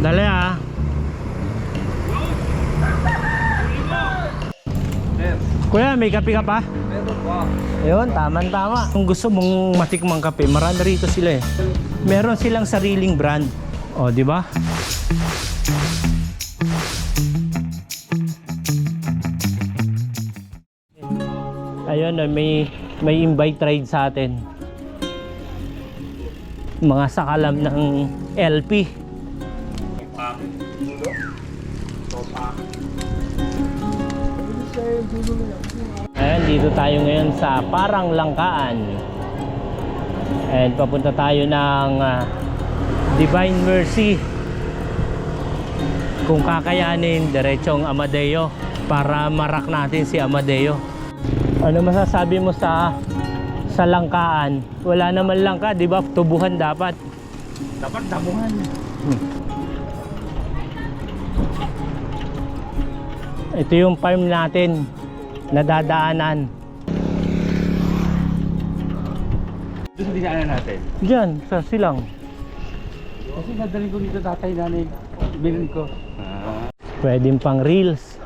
Dali ah. Kuya, may kape ka pa? Meron pa. Ayun, tama-tama. Kung gusto mong matikmang kape, marami rito sila eh. Meron silang sariling brand. O, di ba? Ayun, may invite ride sa atin. Mga sakalam ng LP. Ayan, dito tayo ngayon sa Parang Langkaan. And papunta tayo ng Divine Mercy. Kung kakayanin, diretsong Amadeo para marak natin si Amadeo. Ano masasabi mo sa Langkaan? Wala naman langka, di ba? Tubuhan dapat. Dapat tabuhan. Ito yung farm natin na dadaanan. Doon sa dinaanan natin. Diyan, sa silang. Kasi nadaling ko dito tatay nanay. Bilin ko. Pwedeng pang reels.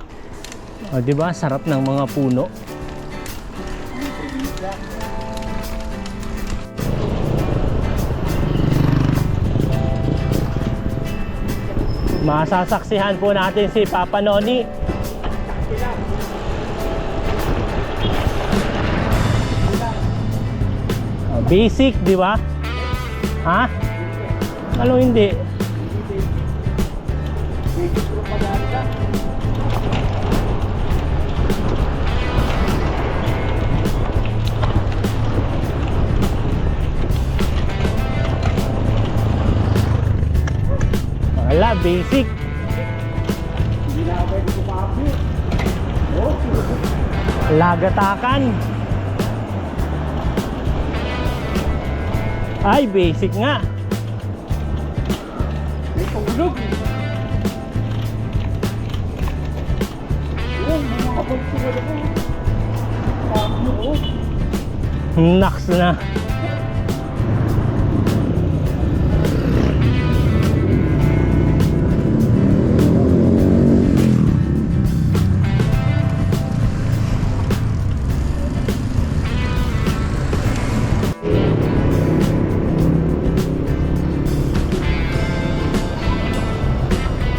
O, di ba? Sarap ng mga puno. Masasaksihan po natin si Papa Noni. Basic, di ba? Ha? Ano hindi? Wala, basic. Hindi na ako pwede kumabi. Lagatakan. Ay, basic nga. May pangulog. Yung mga pagsunod ako. Naks na.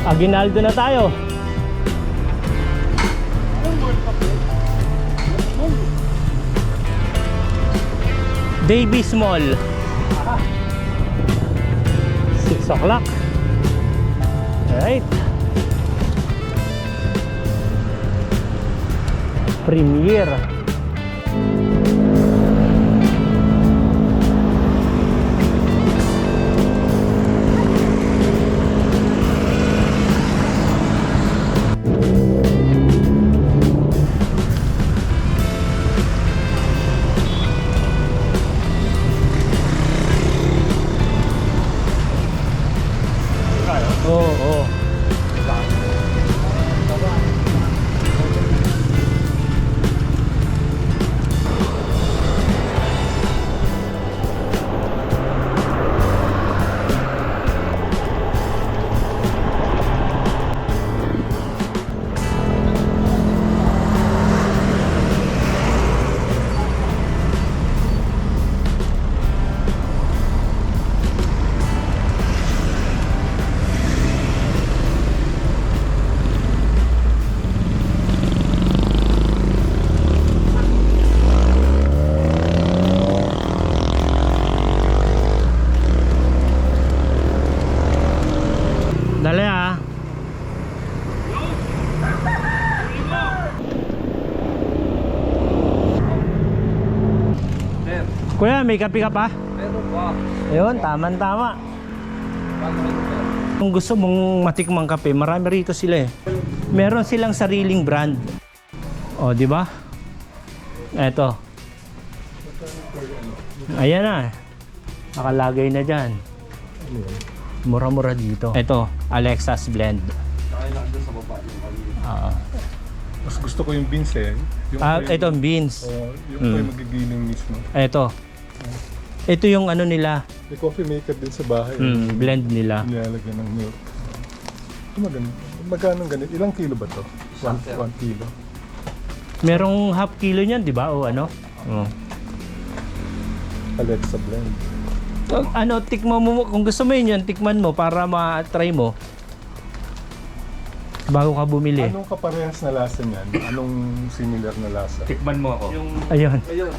Aguinaldo na tayo. Davies Mall. 6 o'clock. Alright. Premiere. Oo. Dali ah. Kuya, may kape ka pa? Meron pa. Ayun, tama-tama. Kung gusto mong matikmang kape, marami rito sila eh. Meron silang sariling brand. O, di ba? Eto. Ayan na. Nakalagay na dyan. Mura-mura dito. Ito, Alexa's Blend. Kaya lang doon sa baba yung kanina. Mas gusto ko yung beans eh. Yung Ito ang beans. yung po yung magigiling mismo. Ito. Ito yung ano nila, May coffee maker din sa bahay. blend nila. Nilalagyan ng milk. Magkano ganito? Ilang kilo ba to? 1 kilo. Merong half kilo niyan, di ba? O ano? Oh. Alexa blend. Ano, tikman mo, kung gusto mo yun, tikman mo para ma-try mo. Bago ka bumili. Anong kaparehas na lasa niyan? Anong similar na lasa? Tikman mo ako. Ayun. Ayun.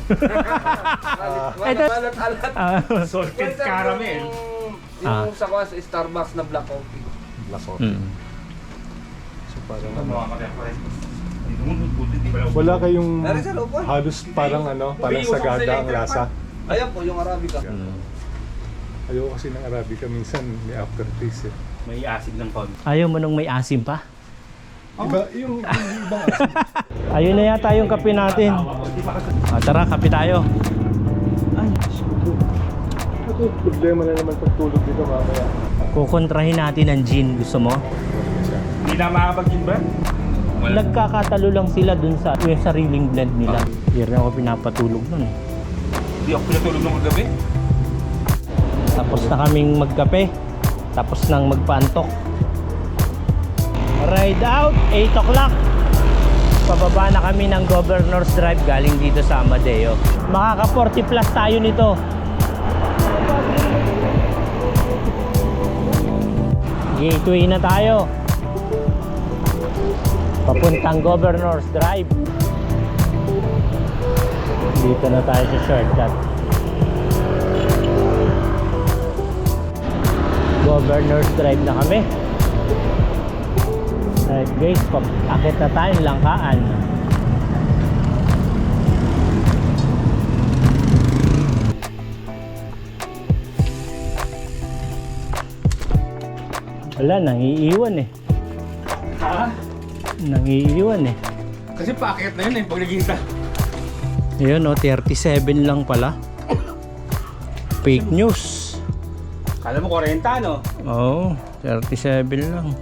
Ito. Alat-alat. Ah, Salted caramel. Ah. Yung sa kwas, Starbucks na black coffee. Black coffee. mm. So parang wala kayong Meron sa loob, halos parang parang sagada ang lasa. Ayan po, yung Arabica. Ayoko kasi ng Arabica, minsan may aftertaste eh. May acid ng konti. Ayaw mo nung may asim pa? Iba, yung ibang asin. Ayun na yata yung kape natin. Tara, kape tayo. Problema na naman pagtulog dito mamaya. Kukontrahin natin ang gin. Gusto mo? Hindi na makapag-gin ba? Nagkakatalo lang sila dun sa yung sariling blend nila. Hindi rin ako pinapatulog nun eh. Hindi ako pinatulog ng kagabi. Tapos na kaming magkape. Tapos nang magpaantok. Ride out, 8 o'clock. Pababa na kami ng Governor's Drive galing dito sa Amadeo. Makaka 40 plus tayo nito. Gateway na tayo. Papuntang Governor's Drive. Dito na tayo sa shortcut. Governor's Drive na kami. Right guys, akit na tayo Langkaan. Wala, nangiiwan eh. Ha? Nangiiwan eh. Kasi paakit na yun eh, pag naging Ayun o, 37 lang pala. Fake news. Kala mo 40 no? Oo, 37 lang.